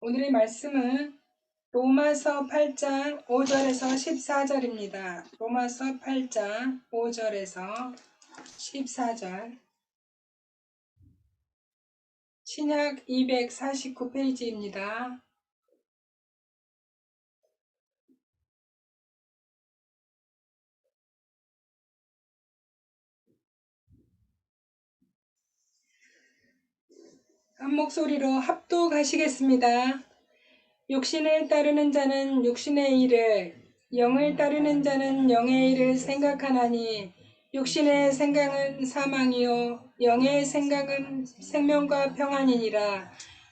오늘의 말씀은 로마서 8장 5절에서 14절입니다. 로마서 8장 5절에서 14절. 신약 249페이지입니다. 한 목소리로 합독하시겠습니다. 육신을 따르는 자는 육신의 일을, 영을 따르는 자는 영의 일을 생각하나니 육신의 생각은 사망이요 영의 생각은 생명과 평안이니라.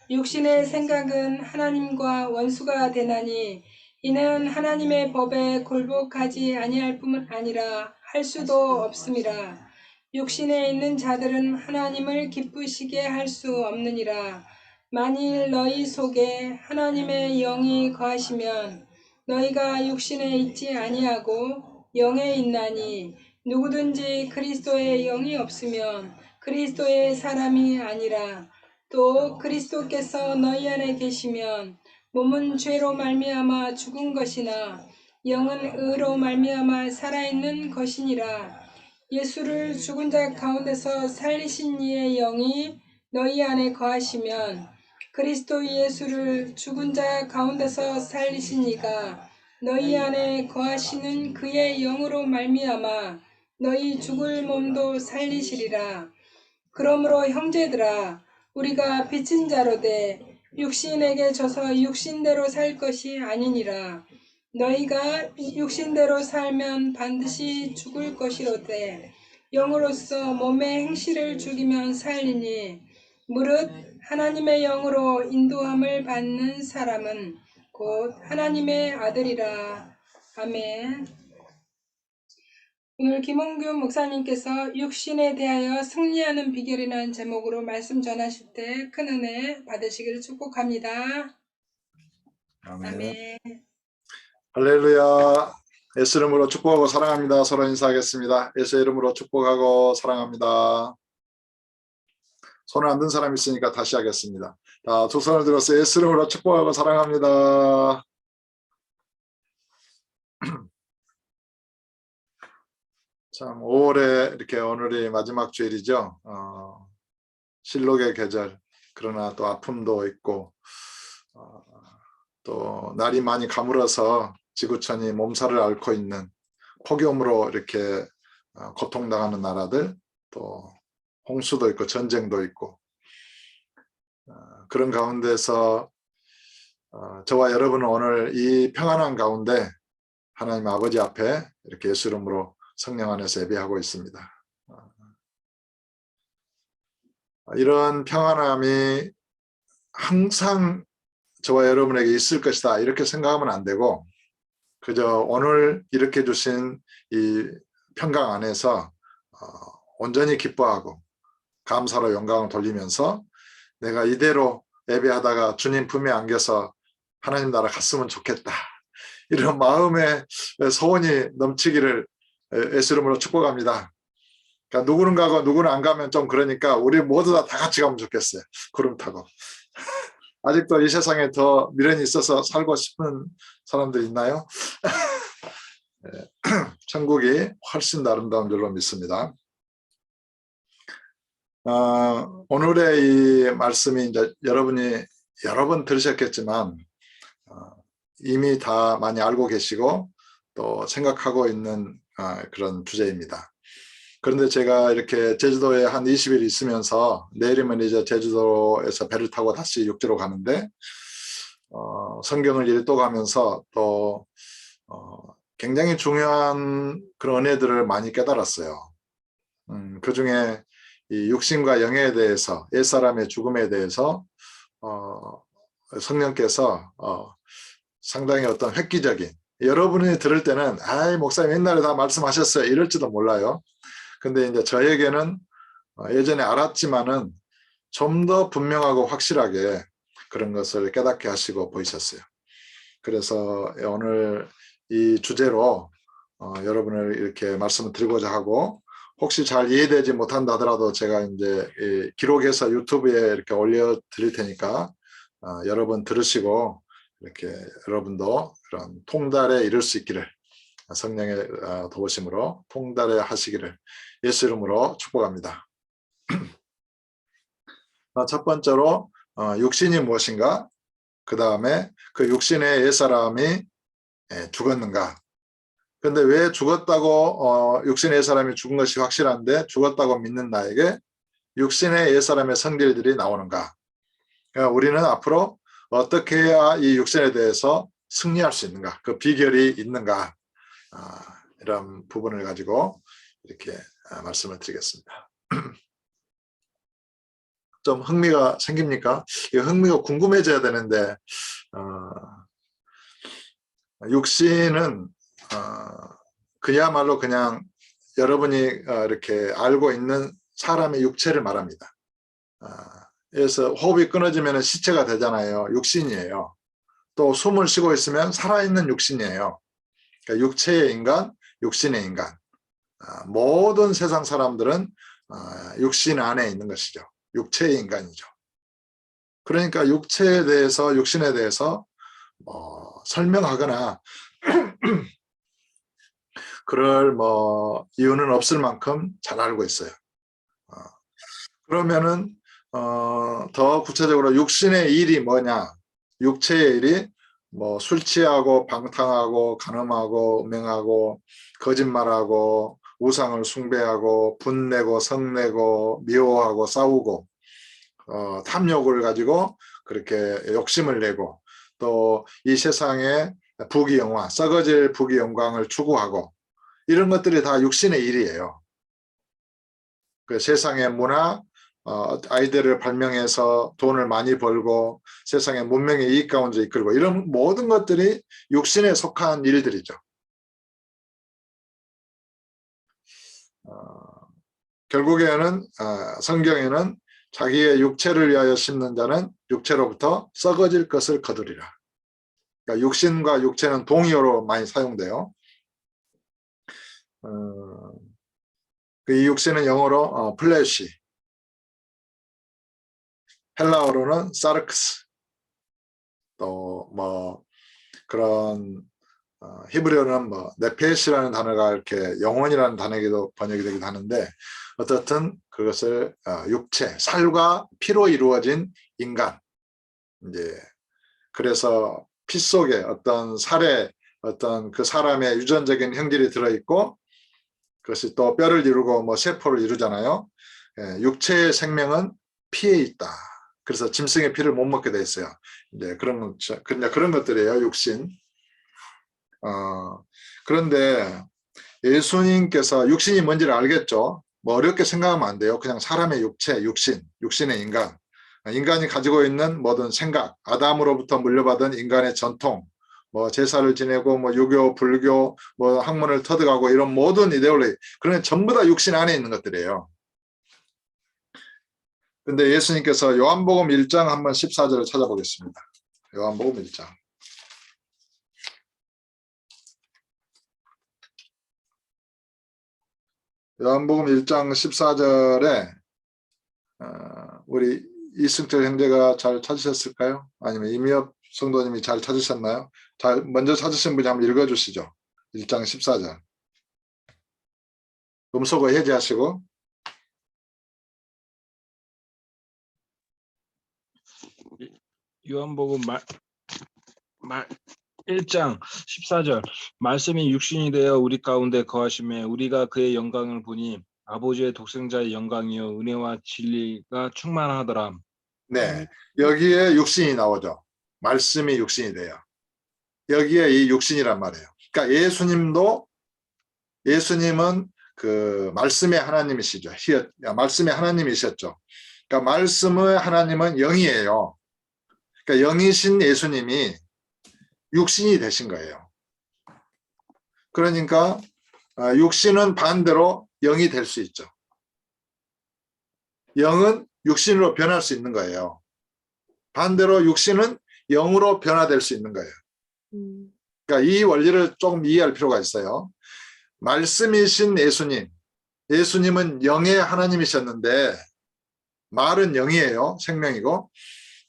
육신의 생각은 하나님과 원수가 되나니 이는 하나님의 법에 굴복하지 아니할 뿐 아니라 할 수도 없음이라. 육신에 있는 자들은 하나님을 기쁘시게 할 수 없느니라. 만일 너희 속에 하나님의 영이 거하시면 너희가 육신에 있지 아니하고 영에 있나니 누구든지 그리스도의 영이 없으면 그리스도의 사람이 아니라. 또 그리스도께서 너희 안에 계시면 몸은 죄로 말미암아 죽은 것이나 영은 의로 말미암아 살아있는 것이니라. 예수를 죽은 자 가운데서 살리신 이의 영이 너희 안에 거하시면 그리스도 예수를 죽은 자 가운데서 살리신 이가 너희 안에 거하시는 그의 영으로 말미암아 너희 죽을 몸도 살리시리라. 그러므로 형제들아, 우리가 빚진 자로되 육신에게 져서 육신대로 살 것이 아니니라. 너희가 육신대로 살면 반드시 죽을 것이로되 영으로서 몸의 행실을 죽이면 살리니 무릇 하나님의 영으로 인도함을 받는 사람은 곧 하나님의 아들이라. 아멘. 오늘 김홍균 목사님께서 육신에 대하여 승리하는 비결이라는 제목으로 말씀 전하실 때 큰 은혜 받으시기를 축복합니다. 아멘. 아멘. 할렐루야. 예수 이름으로 축복하고 사랑합니다. 서로 인사하겠습니다. 예수 이름으로 축복하고 사랑합니다. 손을 안 든 사람 있으니까 다시 하겠습니다. 자, 두 손을 들어서 예수 이름으로 축복하고 사랑합니다. 참 5월에 이렇게 오늘이 마지막 주일이죠. 실록의 계절. 그러나 또 아픔도 있고 또 날이 많이 가물어서 지구촌이 몸살을 앓고 있는 폭염으로 이렇게 고통당하는 나라들, 또 홍수도 있고 전쟁도 있고 그런 가운데서 저와 여러분은 오늘 이 평안한 가운데 하나님 아버지 앞에 이렇게 예수 이름으로 성령 안에서 예배하고 있습니다. 이런 평안함이 항상 저와 여러분에게 있을 것이다 이렇게 생각하면 안 되고 그저 오늘 이렇게 주신 이 평강 안에서 온전히 기뻐하고 감사로 영광을 돌리면서 내가 이대로 예배하다가 주님 품에 안겨서 하나님 나라 갔으면 좋겠다 이런 마음의 소원이 넘치기를 예수 이름으로 축복합니다. 그러니까 누구는 가고 누구는 안 가면 좀 그러니까 우리 모두 다 같이 가면 좋겠어요. 구름 타고. 아직도 이 세상에 더 미련이 있어서 살고 싶은 사람들 있나요? 천국이 훨씬 아름다운 줄로 믿습니다. 오늘의 이 말씀이 이제 여러분이 여러 번 들으셨겠지만 이미 다 많이 알고 계시고 또 생각하고 있는 그런 주제입니다. 그런데 제가 이렇게 제주도에 한 20일 있으면서 내일이면 이제 제주도에서 배를 타고 다시 육지로 가는데 성경을 읽어가면서 또 굉장히 중요한 그런 은혜들을 많이 깨달았어요. 그 중에 이 육신과 영에 대해서 옛사람의 죽음에 대해서 성령께서 상당히 어떤 획기적인 여러분이 들을 때는 아이 목사님 옛날에 다 말씀하셨어요 이럴지도 몰라요. 근데 이제 저에게는 예전에 알았지만은 좀 더 분명하고 확실하게 그런 것을 깨닫게 하시고 보이셨어요. 그래서 오늘 이 주제로 여러분을 이렇게 말씀을 드리고자 하고 혹시 잘 이해되지 못한다 하더라도 제가 이제 기록해서 유튜브에 이렇게 올려 드릴 테니까 여러분 들으시고 이렇게 여러분도 그런 통달에 이룰 수 있기를, 성령의 도우심으로 통달에 하시기를 예수 이름으로 축복합니다. 첫 번째로 육신이 무엇인가, 그 다음에 그 육신의 옛사람이 죽었는가. 근데 왜 죽었다고, 육신의 옛사람이 죽은 것이 확실한데 죽었다고 믿는 나에게 육신의 옛사람의 성질들이 나오는가. 그러니까 우리는 앞으로 어떻게 해야 이 육신에 대해서 승리할 수 있는가, 그 비결이 있는가, 이런 부분을 가지고 이렇게 말씀을 드리겠습니다. 좀 흥미가 생깁니까? 이 흥미가 궁금해져야 되는데, 육신은 그야말로 그냥 여러분이 이렇게 알고 있는 사람의 육체를 말합니다. 그래서 호흡이 끊어지면 시체가 되잖아요. 육신이에요. 또 숨을 쉬고 있으면 살아있는 육신이에요. 그러니까 육체의 인간, 육신의 인간. 모든 세상 사람들은 육신 안에 있는 것이죠. 육체의 인간이죠. 그러니까 육체에 대해서, 육신에 대해서 설명하거나 그럴 이유는 없을 만큼 잘 알고 있어요. 그러면은 더 구체적으로 육신의 일이 뭐냐? 육체의 일이 술 취하고 방탕하고 간음하고 음행하고 거짓말하고 우상을 숭배하고 분내고 성내고 미워하고 싸우고 탐욕을 가지고 그렇게 욕심을 내고 또 이 세상의 부귀영화, 썩어질 부귀영광을 추구하고 이런 것들이 다 육신의 일이에요. 그 세상의 문화, 아이들을 발명해서 돈을 많이 벌고 세상의 문명의 이익 가운데 이끌고 이런 모든 것들이 육신에 속한 일들이죠. 결국에는 성경에는 자기의 육체를 위하여 심는 자는 육체로부터 썩어질 것을 거두리라. 그러니까 육신과 육체는 동의어로 많이 사용돼요. 이 육신은 영어로 플래시, 헬라어로는 사르크스, 또 그런 히브리어는 네페시라는 단어가 이렇게 영혼이라는 단어에도 번역이 되기도 하는데, 어떻든 그것을 육체, 살과 피로 이루어진 인간, 이제 그래서 피 속에 어떤 살에 어떤 그 사람의 유전적인 형질이 들어있고 그것이 또 뼈를 이루고 세포를 이루잖아요. 육체의 생명은 피에 있다. 그래서 짐승의 피를 못 먹게 돼 있어요. 이제 그런 것들이에요, 육신. 그런데 예수님께서 육신이 뭔지를 알겠죠. 어렵게 생각하면 안 돼요. 그냥 사람의 육체, 육신의 인간. 인간이 가지고 있는 모든 생각, 아담으로부터 물려받은 인간의 전통, 제사를 지내고 유교, 불교, 학문을 터득하고 이런 모든 이데올로기, 그런 전부 다 육신 안에 있는 것들이에요. 근데 예수님께서 요한복음 1장 한번 14절을 찾아보겠습니다. 요한복음 1장. 요한복음 1장 14절에 우리 이승철 형제가 잘 찾으셨을까요? 아니면 이미엽 성도님이 잘 찾으셨나요? 먼저 찾으신 분이 한번 읽어주시죠. 1장 14절. 음소거 해제하시고. 요한복음 1장 14절. 말씀이 육신이 되어 우리 가운데 거하심에 우리가 그의 영광을 보니 아버지의 독생자의 영광이요 은혜와 진리가 충만하더라. 네, 여기에 육신이 나오죠. 말씀이 육신이 돼요. 여기에 이 육신이란 말이에요. 그러니까 예수님은 그 말씀의 하나님이시죠. 말씀의 하나님이셨죠. 그러니까 말씀의 하나님은 영이에요. 그러니까 영이신 예수님이 육신이 되신 거예요. 그러니까 육신은 반대로 영이 될 수 있죠. 영은 육신으로 변할 수 있는 거예요. 반대로 육신은 영으로 변화될 수 있는 거예요. 그러니까 이 원리를 조금 이해할 필요가 있어요. 말씀이신 예수님은 영의 하나님이셨는데 말은 영이에요. 생명이고.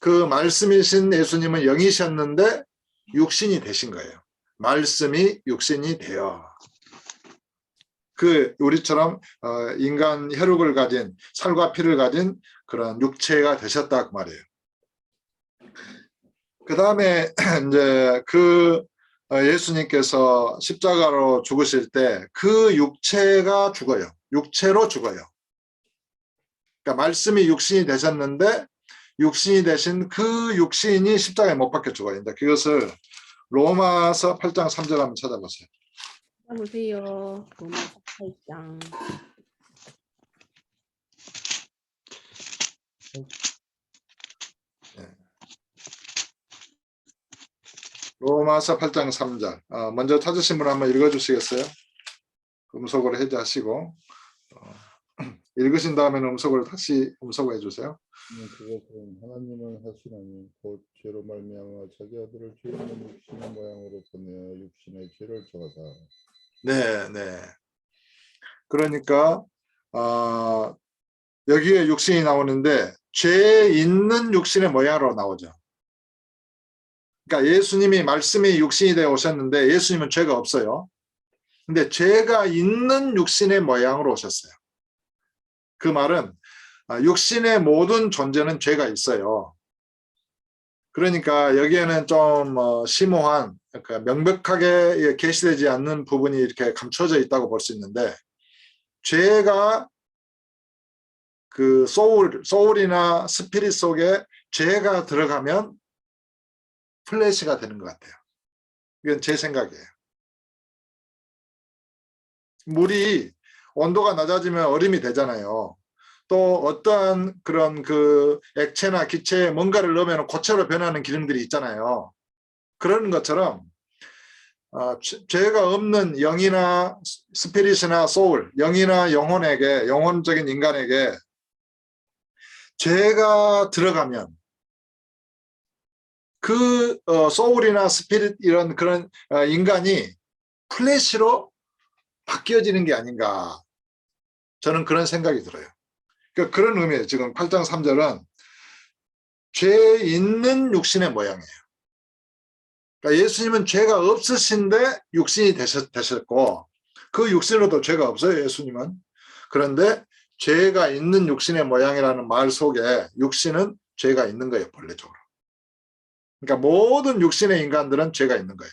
그 말씀이신 예수님은 영이셨는데 육신이 되신 거예요. 말씀이 육신이 되어 그 우리처럼 인간 혈육을 가진 살과 피를 가진 그런 육체가 되셨다 그 말이에요. 그 다음에 이제 그 예수님께서 십자가로 죽으실 때 그 육체가 죽어요. 육체로 죽어요. 그러니까 말씀이 육신이 되셨는데 육신이 되신 그 육신이 십자가에 못 박혀 죽어요. 근데 그것을 로마서 8장 3절 한번 찾아보세요. 보세요. 로마서 8장. 로마서 8장 3절. 먼저 찾으신 분 한번 읽어주시겠어요? 음속으로 해제하시고 읽으신 다음에는 음속으로 다시 음속을 해주세요. 그것은 하나님은 하시나니 곧 죄로 말미암아 자기 아들을 죄 있는 육신의 모양으로 보내어 육신의 죄를 져다. 네, 네. 그러니까 여기에 육신이 나오는데 죄 있는 육신의 모양으로 나오죠. 그러니까 예수님이 말씀이 육신이 되어 오셨는데 예수님은 죄가 없어요. 근데 죄가 있는 육신의 모양으로 오셨어요. 그 말은 육신의 모든 존재는 죄가 있어요. 그러니까 여기에는 좀 심오한 그러니까 명백하게 계시되지 않는 부분이 이렇게 감춰져 있다고 볼 수 있는데 죄가 그 소울이나 스피릿 속에 죄가 들어가면 플래시가 되는 것 같아요. 이건 제 생각이에요. 물이 온도가 낮아지면 얼음이 되잖아요. 또 어떠한 그런 그 액체나 기체에 뭔가를 넣으면 고체로 변하는 기능들이 있잖아요. 그런 것처럼 죄가 없는 영이나 스피릿이나 소울, 영이나 영혼에게, 영혼적인 인간에게 죄가 들어가면 그 소울이나 스피릿 이런 그런 인간이 플래시로 바뀌어지는 게 아닌가. 저는 그런 생각이 들어요. 그러니까 그런 의미예요. 지금 8장 3절은 죄 있는 육신의 모양이에요. 그러니까 예수님은 죄가 없으신데 육신이 되셨고 그 육신으로도 죄가 없어요. 예수님은. 그런데 죄가 있는 육신의 모양이라는 말 속에 육신은 죄가 있는 거예요. 본래적으로. 그러니까 모든 육신의 인간들은 죄가 있는 거예요.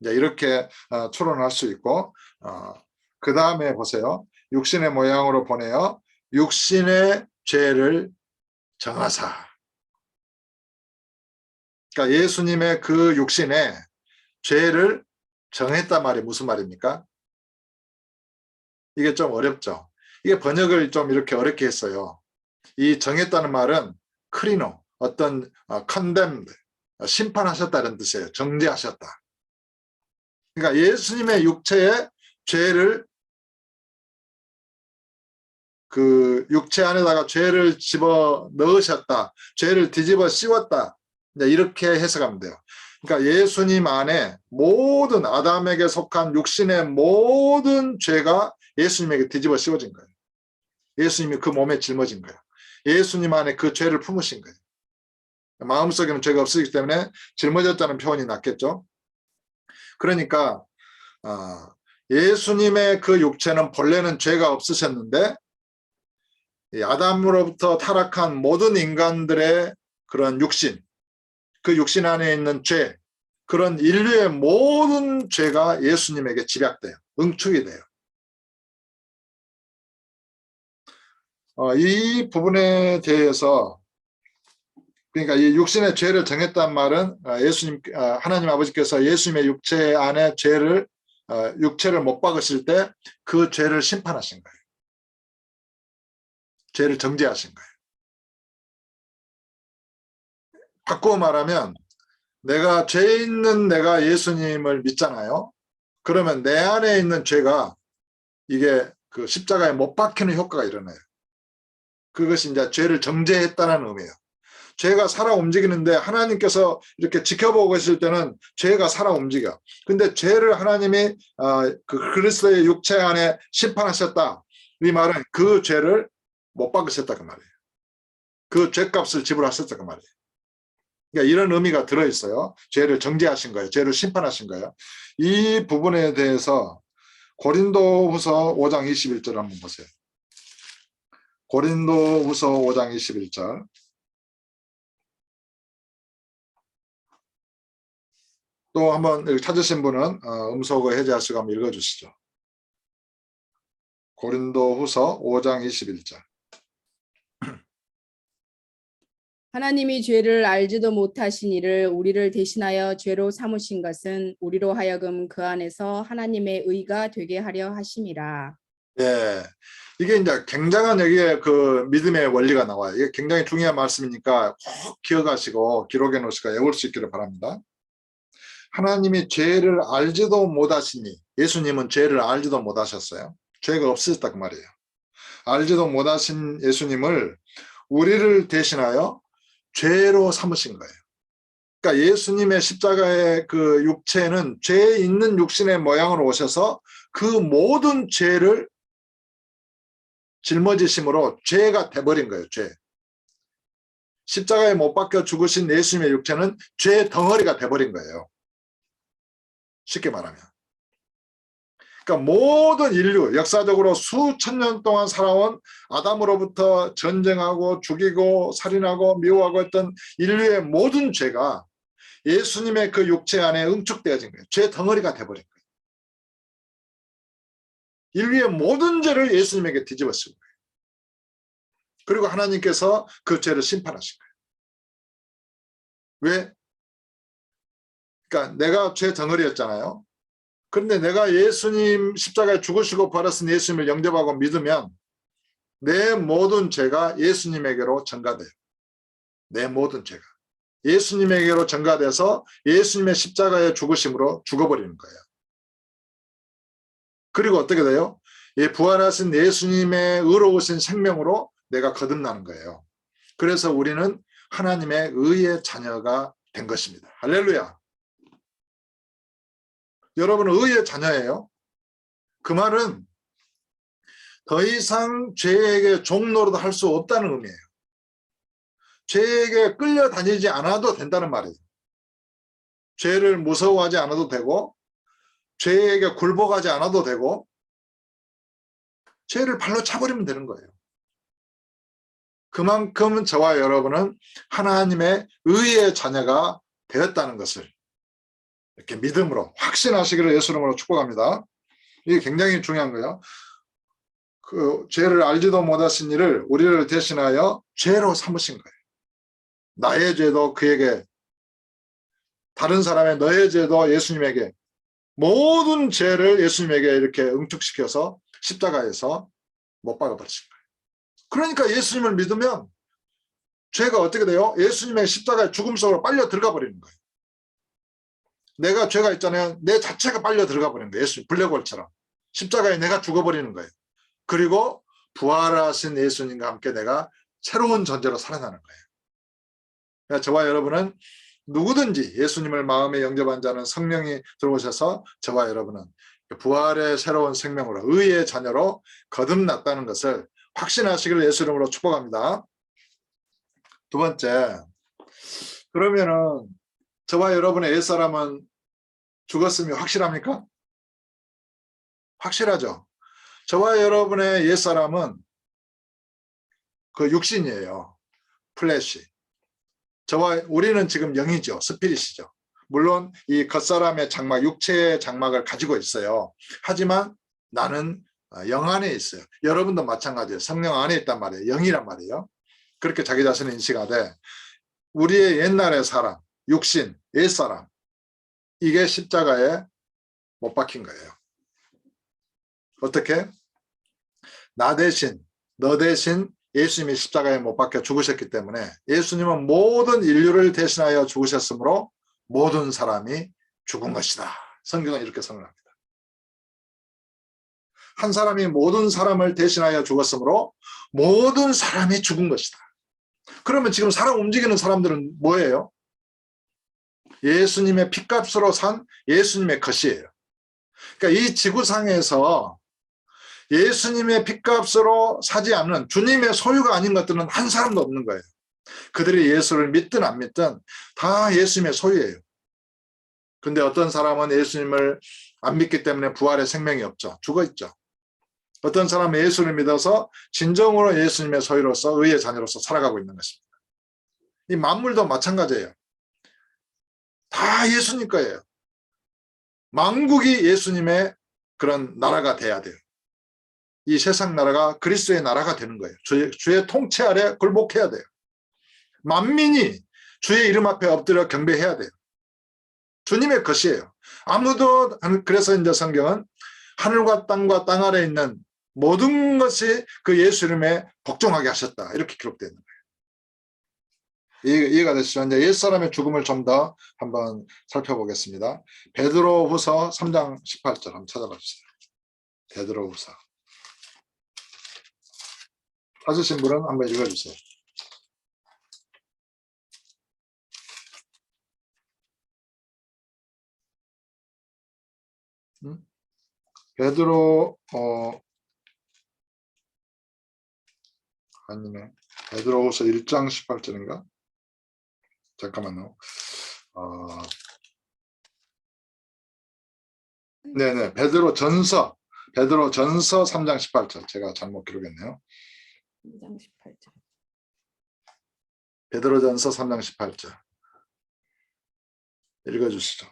이제 이렇게 추론할 수 있고 그 다음에 보세요. 육신의 모양으로 보내어 육신의 죄를 정하사. 그러니까 예수님의 그 육신에 죄를 정했단 말이 무슨 말입니까? 이게 좀 어렵죠. 이게 번역을 좀 이렇게 어렵게 했어요. 이 정했다는 말은 크리노, 어떤 condemned, 심판하셨다는 뜻이에요. 정죄하셨다. 그러니까 예수님의 육체에 죄를 그 육체 안에다가 죄를 집어 넣으셨다. 죄를 뒤집어 씌웠다. 이렇게 해석하면 돼요. 그러니까 예수님 안에 모든 아담에게 속한 육신의 모든 죄가 예수님에게 뒤집어 씌워진 거예요. 예수님이 그 몸에 짊어진 거예요. 예수님 안에 그 죄를 품으신 거예요. 마음속에는 죄가 없었기 때문에 짊어졌다는 표현이 낫겠죠. 그러니까 예수님의 그 육체는 본래는 죄가 없으셨는데 아담으로부터 타락한 모든 인간들의 그런 육신, 그 육신 안에 있는 죄, 그런 인류의 모든 죄가 예수님에게 집약돼요. 응축이 돼요. 이 부분에 대해서 그러니까 이 육신의 죄를 정했단 말은 하나님 아버지께서 예수님의 육체 안에 죄를 육체를 못 박으실 때 그 죄를 심판하신 거예요. 죄를 정죄하신 거예요. 바꾸어 말하면 내가 죄 있는 내가 예수님을 믿잖아요. 그러면 내 안에 있는 죄가 이게 그 십자가에 못 박히는 효과가 일어나요. 그것이 이제 죄를 정죄했다는 의미예요. 죄가 살아 움직이는데 하나님께서 이렇게 지켜보고 있을 때는 죄가 살아 움직여. 근데 죄를 하나님이 그 그리스도의 육체 안에 심판하셨다. 이 말은 그 죄를 못 박으셨다 그 말이에요. 그 죄값을 지불하셨다 그 말이에요. 그러니까 이런 의미가 들어있어요. 죄를 정죄하신 거예요. 죄를 심판하신 거예요. 이 부분에 대해서 고린도후서 5장 21절 한번 보세요. 고린도후서 5장 21절. 또 한번 찾으신 분은 음소거 해제하시고 한번 읽어주시죠. 고린도후서 5장 21절. 하나님이 죄를 알지도 못하신 이를 우리를 대신하여 죄로 삼으신 것은 우리로 하여금 그 안에서 하나님의 의가 되게 하려 하심이라. 예, 이게 이제 굉장한 여기에 그 믿음의 원리가 나와요. 이게 굉장히 중요한 말씀이니까 꼭 기억하시고 기록해 놓으시고 외울 수 있기를 바랍니다. 하나님이 죄를 알지도 못하시니, 예수님은 죄를 알지도 못하셨어요. 죄가 없으셨다 그 말이에요. 알지도 못하신 예수님을 우리를 대신하여 죄로 삼으신 거예요. 그러니까 예수님의 십자가의 그 육체는 죄 있는 육신의 모양으로 오셔서 그 모든 죄를 짊어지심으로 죄가 돼버린 거예요. 죄. 십자가에 못 박혀 죽으신 예수님의 육체는 죄 덩어리가 돼버린 거예요. 쉽게 말하면. 그러니까 모든 인류, 역사적으로 수천 년 동안 살아온 아담으로부터 전쟁하고 죽이고 살인하고 미워하고 했던 인류의 모든 죄가 예수님의 그 육체 안에 응축되어진 거예요. 죄 덩어리가 돼버린 거예요. 인류의 모든 죄를 예수님에게 뒤집어 쓰고 거예요. 그리고 하나님께서 그 죄를 심판하신 거예요. 왜? 그러니까 내가 죄 덩어리였잖아요. 그런데 내가 예수님 십자가에 죽으시고 부활하신 예수님을 영접하고 믿으면 내 모든 죄가 예수님에게로 전가돼요. 내 모든 죄가. 예수님에게로 전가돼서 예수님의 십자가에 죽으심으로 죽어버리는 거예요. 그리고 어떻게 돼요? 부활하신 예수님의 의로우신 생명으로 내가 거듭나는 거예요. 그래서 우리는 하나님의 의의 자녀가 된 것입니다. 할렐루야. 여러분은 의의 자녀예요. 그 말은 더 이상 죄에게 종노릇 할 수 없다는 의미예요. 죄에게 끌려다니지 않아도 된다는 말이에요. 죄를 무서워하지 않아도 되고 죄에게 굴복하지 않아도 되고 죄를 발로 차버리면 되는 거예요. 그만큼 저와 여러분은 하나님의 의의 자녀가 되었다는 것을 이렇게 믿음으로 확신하시기를 예수 이름으로 축복합니다. 이게 굉장히 중요한 거예요. 그 죄를 알지도 못하신 이를 우리를 대신하여 죄로 삼으신 거예요. 나의 죄도 그에게, 다른 사람의 너의 죄도 예수님에게, 모든 죄를 예수님에게 이렇게 응축시켜서 십자가에서 못 박아버리신 거예요. 그러니까 예수님을 믿으면 죄가 어떻게 돼요? 예수님의 십자가의 죽음 속으로 빨려 들어가 버리는 거예요. 내가 죄가 있잖아요. 내 자체가 빨려 들어가 버리는 거예요. 예수님 블랙홀처럼 십자가에 내가 죽어버리는 거예요. 그리고 부활하신 예수님과 함께 내가 새로운 존재로 살아나는 거예요. 그러니까 저와 여러분은 누구든지 예수님을 마음에 영접한 자는 성령이 들어오셔서 저와 여러분은 부활의 새로운 생명으로 의의 자녀로 거듭났다는 것을 확신하시기를 예수 이름으로 축복합니다. 두 번째, 그러면은 저와 여러분의 옛사람은 죽었음이 확실합니까? 확실하죠. 저와 여러분의 옛사람은 그 육신이에요. 플래시. 우리는 지금 영이죠. 스피릿이죠. 물론 이 겉사람의 장막, 육체의 장막을 가지고 있어요. 하지만 나는 영 안에 있어요. 여러분도 마찬가지예요. 성령 안에 있단 말이에요. 영이란 말이에요. 그렇게 자기 자신을 인식하되 우리의 옛날의 사람, 육신, 옛사람, 이게 십자가에 못 박힌 거예요. 어떻게? 나 대신, 너 대신 예수님이 십자가에 못 박혀 죽으셨기 때문에 예수님은 모든 인류를 대신하여 죽으셨으므로 모든 사람이 죽은 것이다. 성경은 이렇게 선언합니다. 한 사람이 모든 사람을 대신하여 죽었으므로 모든 사람이 죽은 것이다. 그러면 지금 사람 움직이는 사람들은 뭐예요? 예수님의 핏값으로 산 예수님의 것이에요. 그러니까 이 지구상에서 예수님의 핏값으로 사지 않는 주님의 소유가 아닌 것들은 한 사람도 없는 거예요. 그들이 예수를 믿든 안 믿든 다 예수님의 소유예요. 근데 어떤 사람은 예수님을 안 믿기 때문에 부활의 생명이 없죠. 죽어 있죠. 어떤 사람은 예수를 믿어서 진정으로 예수님의 소유로서 의의 자녀로서 살아가고 있는 것입니다. 이 만물도 마찬가지예요. 다 예수님 거예요. 만국이 예수님의 그런 나라가 돼야 돼요. 이 세상 나라가 그리스도의 나라가 되는 거예요. 주의 통치 아래 굴복해야 돼요. 만민이 주의 이름 앞에 엎드려 경배해야 돼요. 주님의 것이에요. 아무도, 그래서 이제 성경은 하늘과 땅과 땅 아래 있는 모든 것이 그 예수 이름에 복종하게 하셨다. 이렇게 기록되어 있는 거예요. 이해가 되시죠? 이제 옛사람의 죽음을 좀 더 한번 살펴보겠습니다. 베드로후서 3장 18절 한번 찾아봅시다. 베드로후서. 찾으신 분은 한번 읽어주세요. 베드로 아니네. 베드로후서 1장 18절인가? 잠깐만요. 네네. 베드로전서 3장 18절. 제가 잘못 기록했네요. 3장 18절. 베드로전서 3장 18절. 읽어주시죠.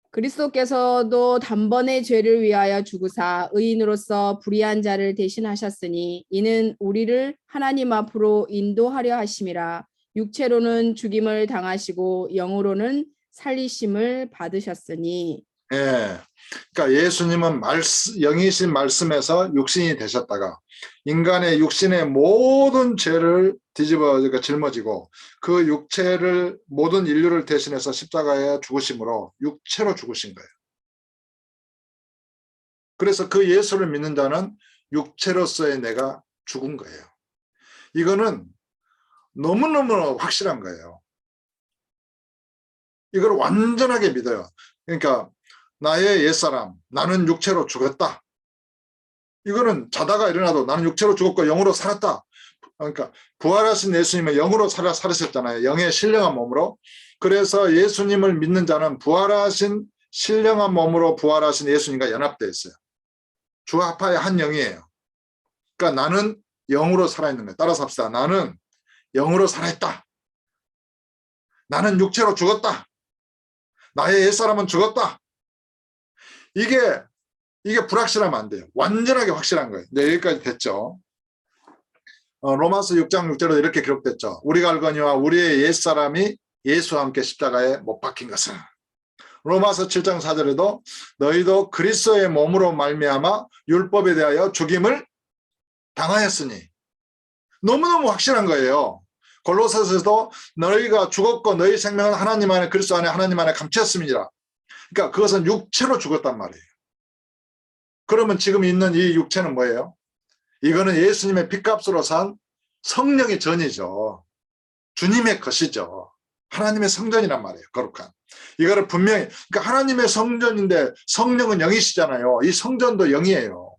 그리스도께서도 단번에 죄를 위하여 죽으사 의인으로서 불의한 자를 대신하셨으니 이는 우리를 하나님 앞으로 인도하려 하심이라. 육체로는 죽임을 당하시고 영으로는 살리심을 받으셨으니. 예. 그러니까 예수님은 영이신 말씀에서 육신이 되셨다가 인간의 육신의 모든 죄를 그러니까 짊어지고 그 육체를 모든 인류를 대신해서 십자가에 죽으심으로 육체로 죽으신 거예요. 그래서 그 예수를 믿는 자는 육체로서의 내가 죽은 거예요. 이거는 너무너무 확실한 거예요. 이걸 완전하게 믿어요. 그러니까 나의 옛사람, 나는 육체로 죽었다. 이거는 자다가 일어나도 나는 육체로 죽었고 영으로 살았다. 그러니까 부활하신 예수님은 영으로 살으셨잖아요. 영의 신령한 몸으로. 그래서 예수님을 믿는 자는 부활하신 신령한 몸으로 부활하신 예수님과 연합되어 있어요. 주합하의 한 영이에요. 그러니까 나는 영으로 살아있는 거예요. 따라서 합시다. 나는 영으로 살아있다. 나는 육체로 죽었다. 나의 옛사람은 죽었다. 이게 불확실하면 안 돼요. 완전하게 확실한 거예요. 네, 여기까지 됐죠. 로마서 6장 6절에 이렇게 기록됐죠. 우리가 알거니와 우리의 옛사람이 예수와 함께 십자가에 못 박힌 것은. 로마서 7장 4절에도 너희도 그리스도의 몸으로 말미암아 율법에 대하여 죽임을 당하였으니. 너무너무 확실한 거예요. 골로새서도 너희가 죽었고 너희 생명은 하나님 안에 그리스도 안에 하나님 안에 감추었음이니라. 그러니까 그것은 육체로 죽었단 말이에요. 그러면 지금 있는 이 육체는 뭐예요? 이거는 예수님의 핏값으로 산 성령의 전이죠. 주님의 것이죠. 하나님의 성전이란 말이에요. 거룩한. 이거를 분명히, 그러니까 하나님의 성전인데 성령은 영이시잖아요. 이 성전도 영이에요.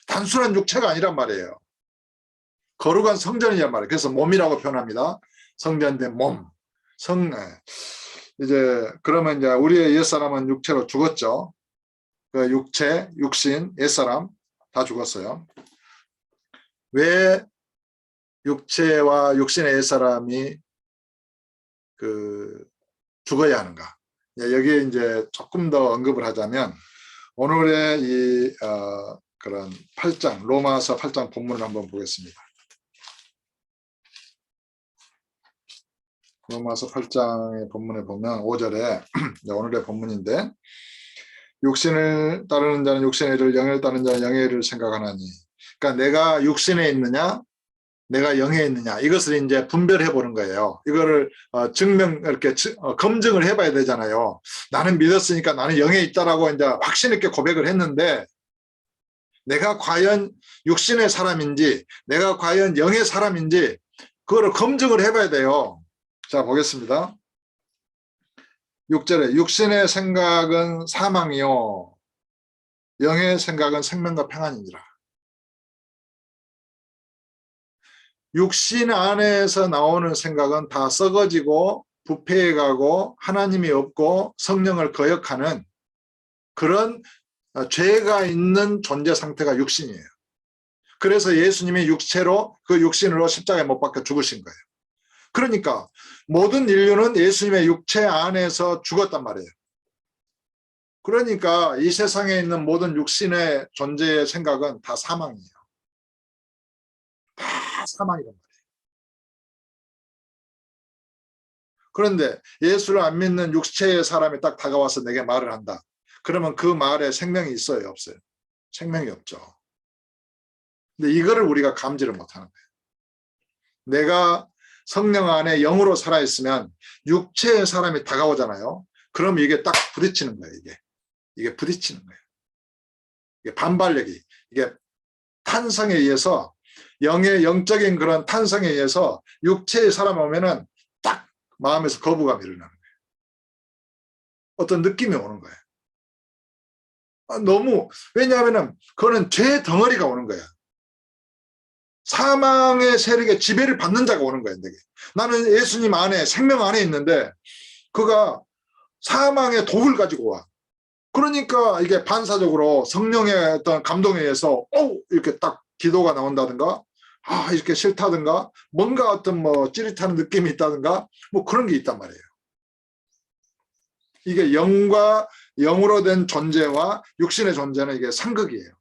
단순한 육체가 아니란 말이에요. 거룩한 성전이란 말이에요. 그래서 몸이라고 표현합니다. 성전인데 몸. 이제 그러면 이제 우리의 옛사람은 육체로 죽었죠. 그 육체, 육신, 옛사람 다 죽었어요. 왜 육체와 육신의 옛사람이 죽어야 하는가? 여기에 이제 조금 더 언급을 하자면 오늘의 이 그런 8장 로마서 8장 본문을 한번 보겠습니다. 로마서 8장의 본문에 보면 5절에 오늘의 본문인데 육신을 따르는 자는 육신의 일을 영을 따르는 자는 영의 일을 생각하나니 그러니까 내가 육신에 있느냐 내가 영에 있느냐 이것을 이제 분별해 보는 거예요. 이거를 이렇게 검증을 해봐야 되잖아요. 나는 믿었으니까 나는 영에 있다라고 이제 확신 있게 고백을 했는데 내가 과연 육신의 사람인지 내가 과연 영의 사람인지 그거를 검증을 해봐야 돼요. 자 보겠습니다. 6절에 육신의 생각은 사망이요 영의 생각은 생명과 평안이니라. 육신 안에서 나오는 생각은 다 썩어지고 부패해가고 하나님이 없고 성령을 거역하는 그런 죄가 있는 존재 상태가 육신이에요. 그래서 예수님이 육체로 그 육신으로 십자가에 못 박혀 죽으신 거예요. 그러니까 모든 인류는 예수님의 육체 안에서 죽었단 말이에요. 그러니까 이 세상에 있는 모든 육신의 존재의 생각은 다 사망이에요. 다 사망이란 말이에요. 그런데 예수를 안 믿는 육체의 사람이 딱 다가와서 내게 말을 한다. 그러면 그 말에 생명이 있어요, 없어요? 생명이 없죠. 근데 이거를 우리가 감지를 못하는 거예요. 내가 성령 안에 영으로 살아있으면 육체의 사람이 다가오잖아요. 그럼 이게 딱 부딪히는 거예요. 이게 부딪히는 거예요. 이게 반발력이, 이게 탄성에 의해서, 영의 영적인 그런 탄성에 의해서 육체의 사람 오면은 딱 마음에서 거부감이 일어나는 거예요. 어떤 느낌이 오는 거예요. 너무, 왜냐하면은 그거는 죄 덩어리가 오는 거야. 사망의 세력의 지배를 받는 자가 오는 거예요. 내게. 나는 예수님 안에, 생명 안에 있는데 그가 사망의 독을 가지고 와. 그러니까 이게 반사적으로 성령의 어떤 감동에 의해서 이렇게 딱 기도가 나온다든가, 이렇게 싫다든가, 뭔가 어떤 뭐 찌릿하는 느낌이 있다든가, 뭐 그런 게 있단 말이에요. 이게 영과 영으로 된 존재와 육신의 존재는 이게 상극이에요.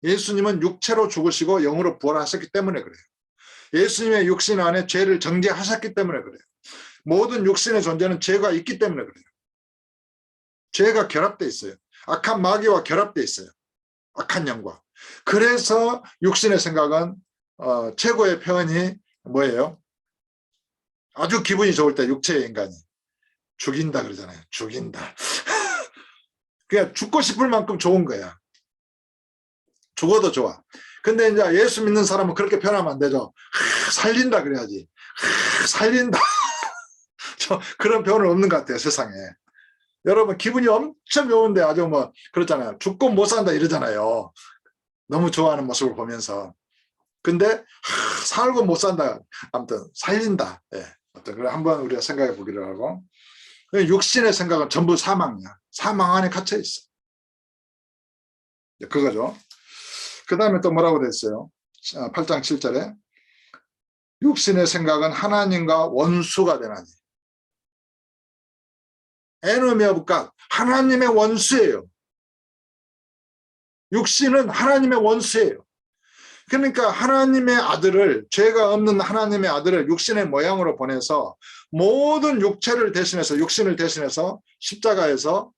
예수님은 육체로 죽으시고 영으로 부활하셨기 때문에 그래요. 예수님의 육신 안에 죄를 정죄하셨기 때문에 그래요. 모든 육신의 존재는 죄가 있기 때문에 그래요. 죄가 결합돼 있어요. 악한 마귀와 결합돼 있어요. 악한 영과. 그래서 육신의 생각은 최고의 표현이 뭐예요? 아주 기분이 좋을 때 육체의 인간이 죽인다 그러잖아요. 죽인다. 그냥 죽고 싶을 만큼 좋은 거야. 죽어도 좋아. 근데 이제 예수 믿는 사람은 그렇게 표현하면 안 되죠. 살린다 그래야지. 살린다. 그런 표현은 없는 것 같아요, 세상에. 여러분 기분이 엄청 좋은데 아주 뭐 그렇잖아요. 죽고 못 산다 이러잖아요. 너무 좋아하는 모습을 보면서. 근데 살고 못 산다. 아무튼 살린다. 예. 그래 한번 우리가 생각해 보기로 하고. 육신의 생각은 전부 사망이야. 사망 안에 갇혀 있어. 그거죠. 그 다음에 또 뭐라고 됐어요? 8장 7절에 육신의 생각은 하나님과 원수가 되나니. 에너미 오브 갓, 하나님의 원수예요. 육신은 하나님의 원수예요. 그러니까 하나님의 아들을, 죄가 없는 하나님의 아들을 육신의 모양으로 보내서 모든 육체를 대신해서, 육신을 대신해서 십자가에서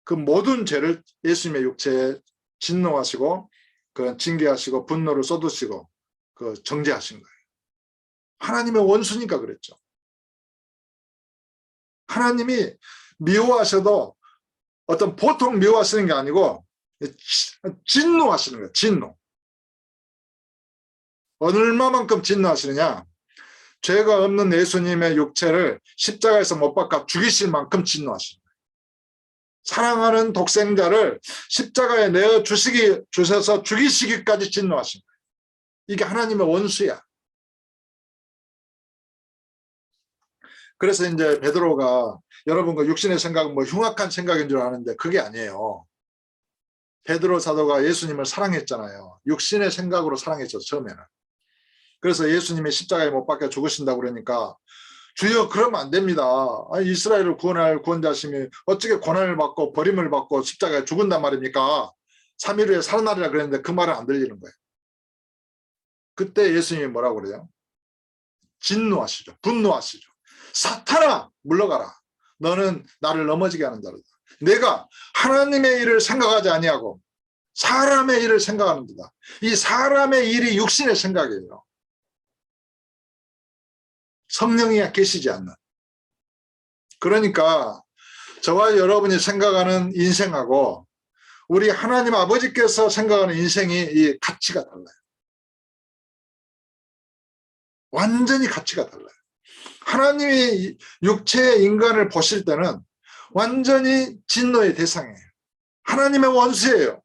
그 모든 죄를 예수님의 육체에 진노하시고 그 징계하시고 분노를 쏟으시고 그 정죄하신 거예요. 하나님의 원수니까 그랬죠. 하나님이 미워하셔도 어떤 보통 미워하시는 게 아니고 진노하시는 거예요. 진노. 얼마만큼 진노하시느냐. 죄가 없는 예수님의 육체를 십자가에서 못 박아 죽이실 만큼 진노하시는 거예요. 사랑하는 독생자를 십자가에 내어 주셔서 죽이시기까지 진노하신 거예요. 이게 하나님의 원수야. 그래서 이제 베드로가 여러분과 육신의 생각은 뭐 흉악한 생각인 줄 아는데 그게 아니에요. 베드로 사도가 예수님을 사랑했잖아요. 육신의 생각으로 사랑했죠, 처음에는. 그래서 예수님이 십자가에 못 박혀 죽으신다고 그러니까 주여 그러면 안 됩니다. 이스라엘을 구원할 구원자심이 어떻게 고난을 받고 버림을 받고 십자가에 죽은단 말입니까? 3일 후에 살아나리라 그랬는데 그 말은 안 들리는 거예요. 그때 예수님이 뭐라고 그래요? 진노하시죠. 분노하시죠. 사탄아 물러가라. 너는 나를 넘어지게 하는 자로다. 내가 하나님의 일을 생각하지 아니하고 사람의 일을 생각하는 자다. 이 사람의 일이 육신의 생각이에요. 성령이 계시지 않는. 그러니까 저와 여러분이 생각하는 인생하고 우리 하나님 아버지께서 생각하는 인생이 이 가치가 달라요. 완전히 가치가 달라요. 하나님이 육체의 인간을 보실 때는 완전히 진노의 대상이에요. 하나님의 원수예요.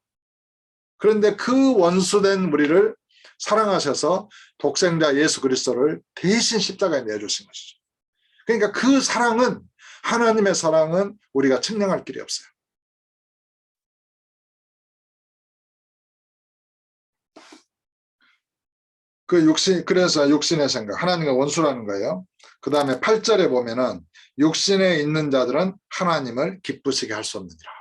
그런데 그 원수된 우리를 사랑하셔서 독생자 예수 그리스도를 대신 십자가에 내주신 것이죠. 그러니까 그 사랑은, 하나님의 사랑은 우리가 측량할 길이 없어요. 그래서 육신의 생각, 하나님과 원수라는 거예요. 그 다음에 8절에 보면은 육신에 있는 자들은 하나님을 기쁘시게 할 수 없느니라.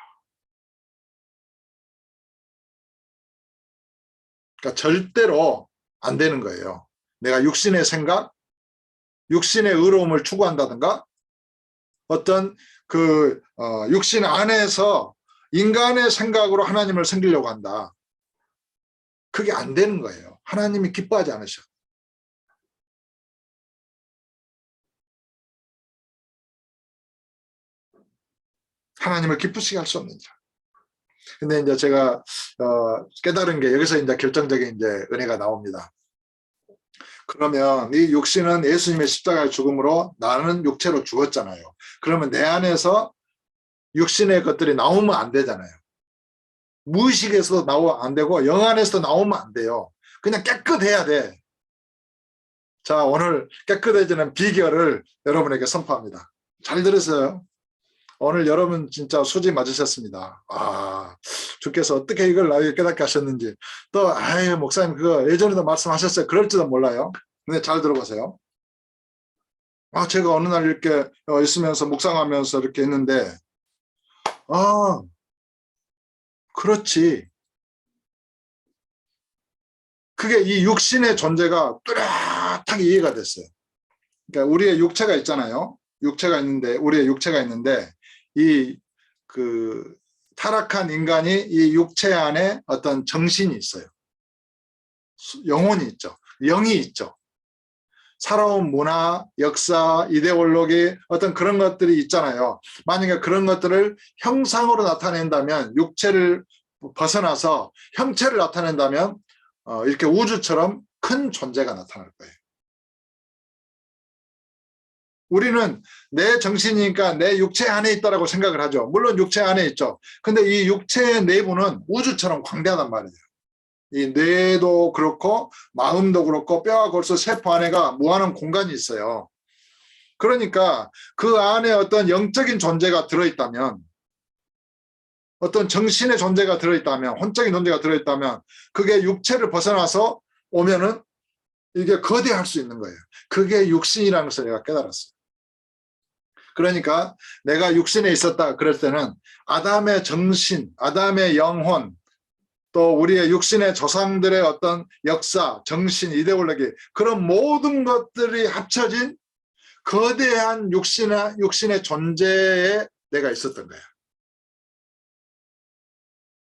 그러니까 절대로 안 되는 거예요. 내가 육신의 생각, 육신의 의로움을 추구한다든가 어떤 육신 안에서 인간의 생각으로 하나님을 섬기려고 한다. 그게 안 되는 거예요. 하나님이 기뻐하지 않으셔. 하나님을 기쁘시게 할 수 없는 자. 근데 이제 제가 깨달은 게 여기서 이제 결정적인 이제 은혜가 나옵니다. 그러면 이 육신은 예수님의 십자가의 죽음으로 나는 육체로 죽었잖아요. 그러면 내 안에서 육신의 것들이 나오면 안 되잖아요. 무의식에서도 나오면 안 되고 영 안에서도 나오면 안 돼요. 그냥 깨끗해야 돼. 자, 오늘 깨끗해지는 비결을 여러분에게 선포합니다. 잘 들으세요. 오늘 여러분 진짜 수지 맞으셨습니다. 주께서 어떻게 이걸 나에게 깨닫게 하셨는지. 또 목사님 그거 예전에도 말씀하셨어요. 그럴지도 몰라요. 근데 잘 들어보세요. 제가 어느 날 이렇게 있으면서 묵상하면서 이렇게 했는데 그렇지. 그게 이 육신의 존재가 뚜렷하게 이해가 됐어요. 그러니까 우리의 육체가 있잖아요. 우리의 육체가 있는데 타락한 인간이 이 육체 안에 어떤 정신이 있어요. 영혼이 있죠. 영이 있죠. 살아온 문화, 역사, 이데올로기 어떤 그런 것들이 있잖아요. 만약에 그런 것들을 형상으로 나타낸다면, 육체를 벗어나서 형체를 나타낸다면 이렇게 우주처럼 큰 존재가 나타날 거예요. 우리는 내 정신이니까 내 육체 안에 있다라고 생각을 하죠. 물론 육체 안에 있죠. 근데 이 육체의 내부는 우주처럼 광대하단 말이에요. 이 뇌도 그렇고 마음도 그렇고 뼈와 골수 세포 안에가 무한한 공간이 있어요. 그러니까 그 안에 어떤 영적인 존재가 들어있다면, 어떤 정신의 존재가 들어있다면, 혼적인 존재가 들어있다면 그게 육체를 벗어나서 오면은 이게 거대할 수 있는 거예요. 그게 육신이라는 것을 내가 깨달았어요. 그러니까 내가 육신에 있었다 그럴 때는 아담의 정신, 아담의 영혼, 또 우리의 육신의 조상들의 어떤 역사, 정신, 이데올로기, 그런 모든 것들이 합쳐진 거대한 육신의 존재에 내가 있었던 거야.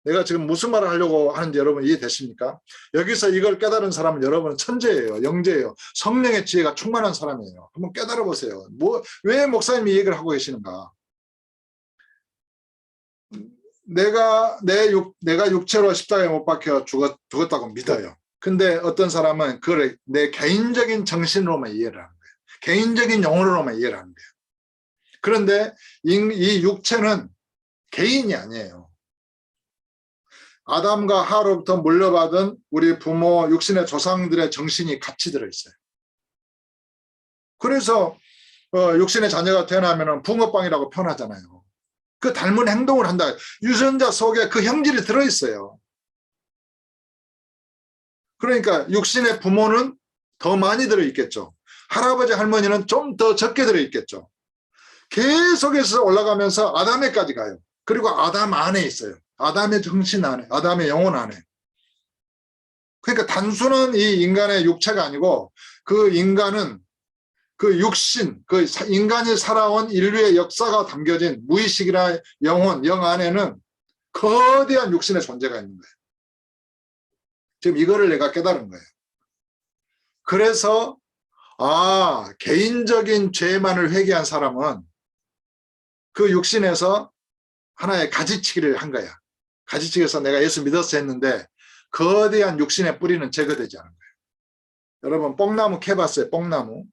내가 지금 무슨 말을 하려고 하는지 여러분 이해되십니까? 여기서 이걸 깨달은 사람은 여러분은 천재예요. 영재예요. 성령의 지혜가 충만한 사람이에요. 한번 깨달아 보세요. 왜 목사님이 이 얘기를 하고 계시는가? 내가 육체로 십자가에 못 박혀 죽었다고 믿어요. 근데 어떤 사람은 그걸 내 개인적인 정신으로만 이해를 하는 거예요. 개인적인 영혼으로만 이해를 하는 거예요. 그런데 이 육체는 개인이 아니에요. 아담과 하로부터 물려받은 우리 부모, 육신의 조상들의 정신이 같이 들어있어요. 그래서 육신의 자녀가 태어나면 붕어빵이라고 표현하잖아요. 그 닮은 행동을 한다. 유전자 속에 그 형질이 들어있어요. 그러니까 육신의 부모는 더 많이 들어있겠죠. 할아버지, 할머니는 좀 더 적게 들어있겠죠. 계속해서 올라가면서 아담에까지 가요. 그리고 아담 안에 있어요. 아담의 정신 안에, 아담의 영혼 안에. 그러니까 단순한 이 인간의 육체가 아니고 그 인간은 그 육신, 그 인간이 살아온 인류의 역사가 담겨진 무의식이나 영혼, 영 안에는 거대한 육신의 존재가 있는 거예요. 지금 이거를 내가 깨달은 거예요. 그래서 개인적인 죄만을 회개한 사람은 그 육신에서 하나의 가지치기를 한 거야. 가지치기에서 내가 예수 믿었어 했는데 거대한 육신의 뿌리는 제거되지 않은 거예요. 여러분 뽕나무 캐봤어요? 뽕나무.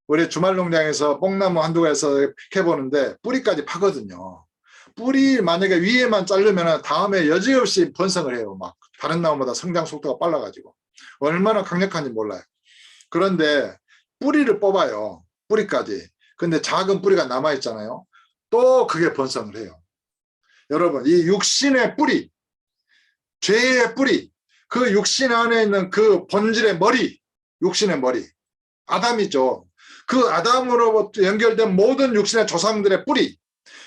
우리 주말농장에서 뽕나무 한두 가지에서 캐보는데 뿌리까지 파거든요. 뿌리 만약에 위에만 자르면 다음에 여지없이 번성을 해요. 막 다른 나무보다 성장 속도가 빨라가지고. 얼마나 강력한지 몰라요. 그런데 뿌리를 뽑아요. 뿌리까지. 근데 작은 뿌리가 남아있잖아요. 또 그게 번성을 해요. 여러분, 이 육신의 뿌리, 죄의 뿌리, 그 육신 안에 있는 그 본질의 머리, 육신의 머리, 아담이죠. 그 아담으로부터 연결된 모든 육신의 조상들의 뿌리,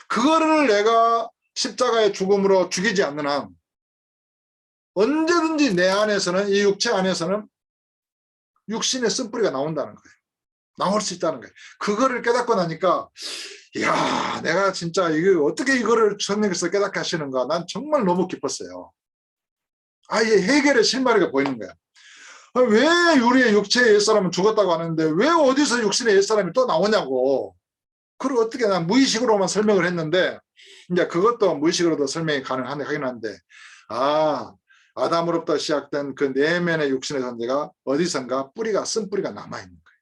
그거를 내가 십자가의 죽음으로 죽이지 않는 한 언제든지 내 안에서는, 이 육체 안에서는 육신의 쓴뿌리가 나온다는 거예요. 나올 수 있다는 거예요. 그거를 깨닫고 나니까 이야, 내가 진짜 이거 어떻게 이거를 성령께서 깨닫게 하시는가, 난 정말 너무 기뻤어요. 아예 해결의 실마리가 보이는 거야. 왜 우리의 육체의 옛사람은 죽었다고 하는데 왜 어디서 육신의 옛사람이 또 나오냐고. 그걸 어떻게, 난 무의식으로만 설명을 했는데 이제 그것도 무의식으로도 설명이 가능하긴 한데, 아담으로부터 시작된 그 내면의 육신의 존재가 어디선가 뿌리가, 쓴뿌리가 남아있는 거예요.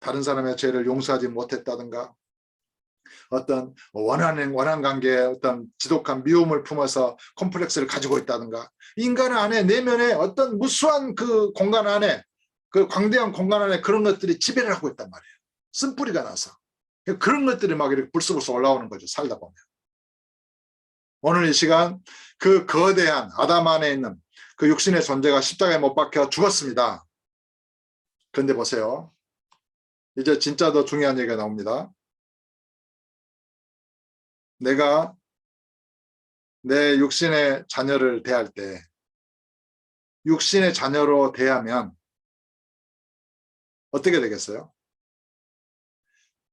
다른 사람의 죄를 용서하지 못했다든가, 어떤 원한 관계에 어떤 지독한 미움을 품어서 콤플렉스를 가지고 있다든가, 인간 안에, 내면에 어떤 무수한 그 공간 안에, 그 광대한 공간 안에 그런 것들이 지배를 하고 있단 말이에요. 쓴뿌리가 나서. 그런 것들이 막 이렇게 불쑥불쑥 올라오는 거죠, 살다 보면. 오늘 이 시간 그 거대한 아담 안에 있는 그 육신의 존재가 십자가에 못 박혀 죽었습니다. 그런데 보세요. 이제 진짜 더 중요한 얘기가 나옵니다. 내가 내 육신의 자녀를 대할 때, 육신의 자녀로 대하면 어떻게 되겠어요?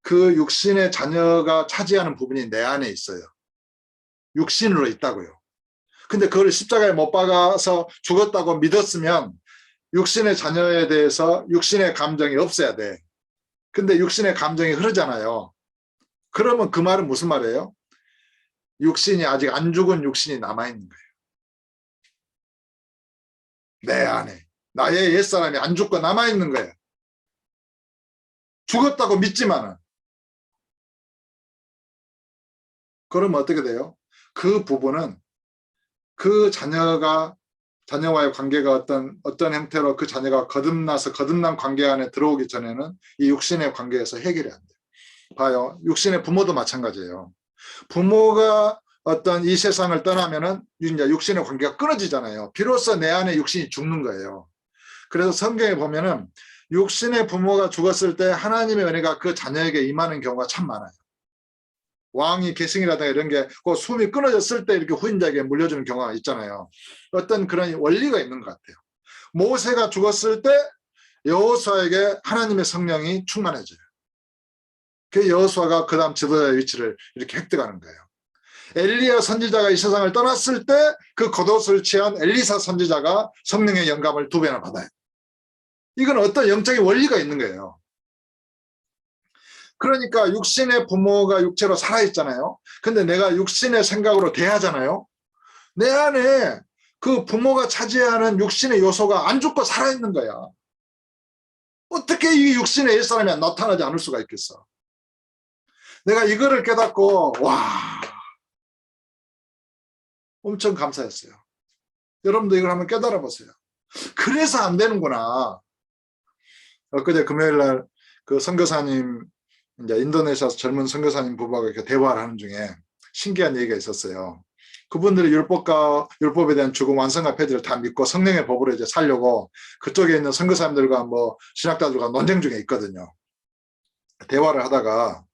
그 육신의 자녀가 차지하는 부분이 내 안에 있어요. 육신으로 있다고요. 근데 그걸 십자가에 못 박아서 죽었다고 믿었으면 육신의 자녀에 대해서 육신의 감정이 없어야 돼. 근데 육신의 감정이 흐르잖아요. 그러면 그 말은 무슨 말이에요? 육신이, 아직 안 죽은 육신이 남아있는 거예요. 내 안에 나의 옛사람이 안 죽고 남아있는 거예요. 죽었다고 믿지만은. 그러면 어떻게 돼요? 그 부분은 그 자녀와의 관계가 어떤 형태로 그 자녀가 거듭난 관계 안에 들어오기 전에는 이 육신의 관계에서 해결이 안 돼요. 봐요. 육신의 부모도 마찬가지예요. 부모가 어떤 이 세상을 떠나면은 이제 육신의 관계가 끊어지잖아요. 비로소 내 안에 육신이 죽는 거예요. 그래서 성경에 보면은 육신의 부모가 죽었을 때 하나님의 은혜가 그 자녀에게 임하는 경우가 참 많아요. 왕이 계승이라든가 이런 게 그 숨이 끊어졌을 때 이렇게 후임자에게 물려주는 경우가 있잖아요. 어떤 그런 원리가 있는 것 같아요. 모세가 죽었을 때 여호수아에게 하나님의 성령이 충만해져요. 그 여호수아가 그 다음 지도자의 위치를 이렇게 획득하는 거예요. 엘리야 선지자가 이 세상을 떠났을 때 그 겉옷을 취한 엘리사 선지자가 성령의 영감을 2배나 받아요. 이건 어떤 영적인 원리가 있는 거예요. 그러니까 육신의 부모가 육체로 살아있잖아요. 근데 내가 육신의 생각으로 대하잖아요. 내 안에 그 부모가 차지하는 육신의 요소가 안 죽고 살아있는 거야. 어떻게 이 육신의 옛사람이 나타나지 않을 수가 있겠어. 내가 이거를 깨닫고 와, 엄청 감사했어요. 여러분도 이걸 한번 깨달아 보세요. 그래서 안 되는구나. 엊그제 금요일 날 그 선교사님, 이제 인도네시아에서 젊은 선교사님 부부가 이렇게 대화를 하는 중에 신기한 얘기가 있었어요. 그분들이 율법에 대한 죽음, 완성과 폐지를 다 믿고 성령의 법으로 이제 살려고 그쪽에 있는 선교사님들과 뭐 신학자들과 논쟁 중에 있거든요. 대화를 하다가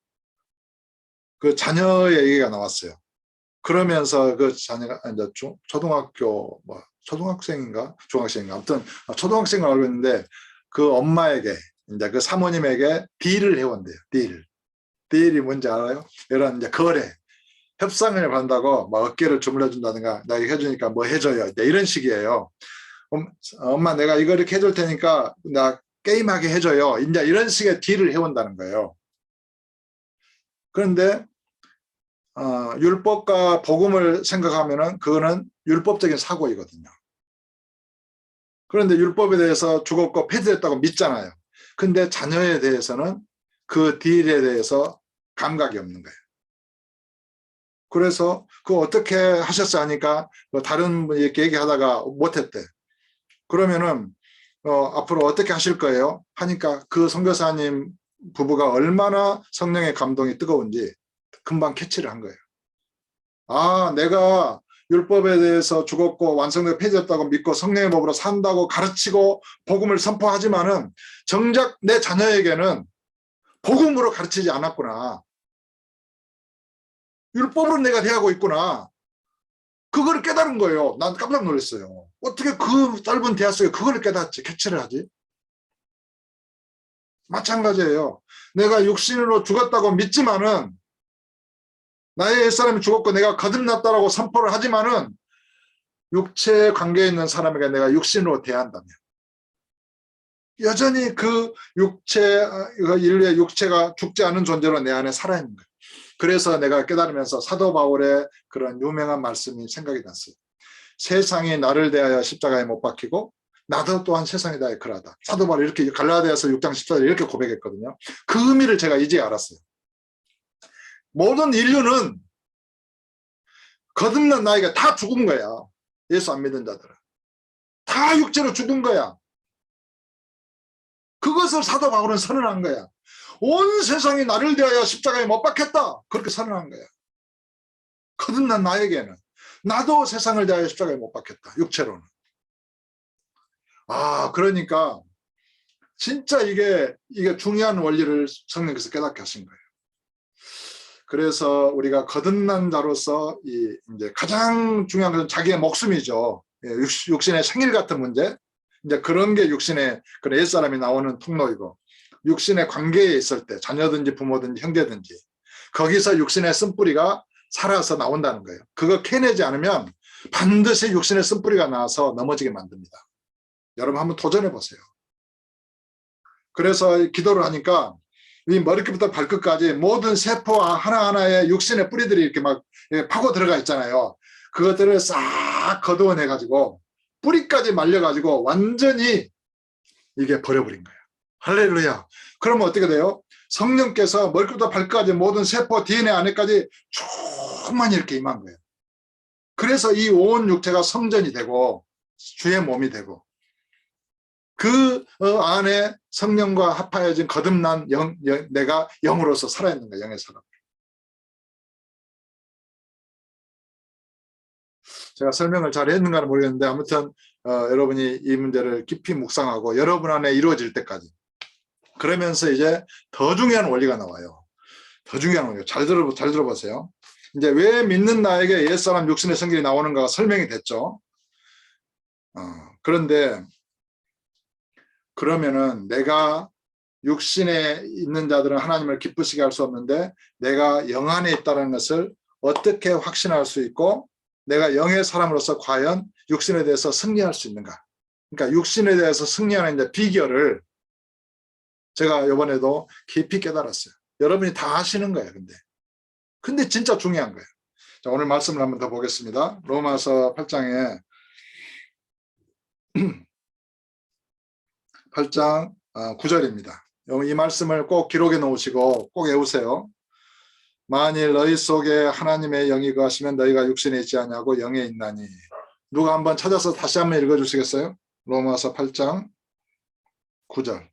그 자녀의 얘기가 나왔어요. 그러면서 그 자녀가 이제 초등학교, 뭐 초등학생인가 중학생인가, 아무튼 초등학생을 알고 있는데 그 엄마에게, 이제 그 사모님에게 딜을 해온대요. 딜이 뭔지 알아요? 이런 이제 거래, 협상을 받는다고 막 어깨를 주물러 준다든가, 나 이거 해주니까 뭐 해줘요, 이제 이런 식이에요. 엄마 내가 이거 이렇게 해줄 테니까 나 게임하게 해줘요, 이제 이런 식의 딜을 해온다는 거예요. 그런데 율법과 복음을 생각하면은 그거는 율법적인 사고이거든요. 그런데 율법에 대해서 죽었고 폐지됐다고 믿잖아요. 근데 자녀에 대해서는 그 딜에 대해서 감각이 없는 거예요. 그래서 그거 어떻게 하셨어 하니까 다른 분이 이렇게 얘기하다가 못했대. 그러면은 앞으로 어떻게 하실 거예요? 하니까 그 선교사님 부부가 얼마나 성령의 감동이 뜨거운지 금방 캐치를 한 거예요. 아, 내가 율법에 대해서 죽었고 완성되고 폐지됐다고 믿고 성령의 법으로 산다고 가르치고 복음을 선포하지만은 정작 내 자녀에게는 복음으로 가르치지 않았구나. 율법으로 내가 대하고 있구나. 그걸 깨달은 거예요. 난 깜짝 놀랐어요. 어떻게 그 짧은 대화 속에 그걸 깨닫지, 캐치를 하지? 마찬가지예요. 내가 육신으로 죽었다고 믿지만은 나의 옛사람이 죽었고 내가 거듭났다라고 선포를 하지만은 육체 관계에 있는 사람에게 내가 육신으로 대한다면 여전히 그 인류의 육체가 죽지 않은 존재로 내 안에 살아있는 거예요. 그래서 내가 깨달으면서 사도 바울의 그런 유명한 말씀이 생각이 났어요. 세상이 나를 대하여 십자가에 못 박히고 나도 또한 세상에 대하여 그러하다. 사도 바울이 이렇게 갈라디아서 6장 14절에 이렇게 고백했거든요. 그 의미를 제가 이제 알았어요. 모든 인류는 거듭난 나이가 다 죽은 거야. 예수 안 믿은 자들은. 다 육체로 죽은 거야. 그것을 사도 바울은 선언한 거야. 온 세상이 나를 대하여 십자가에 못 박혔다. 그렇게 선언한 거야. 거듭난 나에게는. 나도 세상을 대하여 십자가에 못 박혔다. 육체로는. 아, 그러니까 진짜 이게 중요한 원리를 성령께서 깨닫게 하신 거예요. 그래서 우리가 거듭난 자로서 이제 가장 중요한 것은 자기의 목숨이죠. 육신의 생일 같은 문제. 이제 그런 게 육신의 그런 옛사람이 나오는 통로이고, 육신의 관계에 있을 때 자녀든지 부모든지 형제든지 거기서 육신의 쓴뿌리가 살아서 나온다는 거예요. 그거 캐내지 않으면 반드시 육신의 쓴뿌리가 나와서 넘어지게 만듭니다. 여러분 한번 도전해 보세요. 그래서 기도를 하니까 이 머리끝부터 발끝까지 모든 세포와 하나하나의 육신의 뿌리들이 이렇게 막 파고 들어가 있잖아요. 그것들을 싹 거두어내 가지고 뿌리까지 말려 가지고 완전히 이게 버려버린 거예요. 할렐루야. 그러면 어떻게 돼요? 성령께서 머리끝부터 발끝까지 모든 세포 DNA 안에까지 충만히 이렇게 임한 거예요. 그래서 이 온 육체가 성전이 되고 주의 몸이 되고 그 안에 성령과 합하여진 거듭난 내가 영으로서 살아있는 거야. 영의 사람. 제가 설명을 잘 했는가는 모르겠는데 아무튼 여러분이 이 문제를 깊이 묵상하고 여러분 안에 이루어질 때까지 그러면서 이제 더 중요한 원리가 나와요. 더 중요한 원리. 잘 들어보세요. 이제 왜 믿는 나에게 옛사람 육신의 성질이 나오는가가 설명이 됐죠. 그런데 그러면은 내가 육신에 있는 자들은 하나님을 기쁘시게 할 수 없는데 내가 영 안에 있다는 것을 어떻게 확신할 수 있고 내가 영의 사람으로서 과연 육신에 대해서 승리할 수 있는가. 그러니까 육신에 대해서 승리하는 이제 비결을 제가 이번에도 깊이 깨달았어요. 여러분이 다 아시는 거예요. 근데 진짜 중요한 거예요. 자, 오늘 말씀을 한번 더 보겠습니다. 로마서 8장에 8장 9절입니다. 이 말씀을 꼭 기록해 놓으시고 꼭 외우세요. 만일 너희 속에 하나님의 영이 거하시면 너희가 육신에 있지 아니하고 영에 있나니. 누가 한번 찾아서 다시 한번 읽어주시겠어요? 로마서 8장 9절.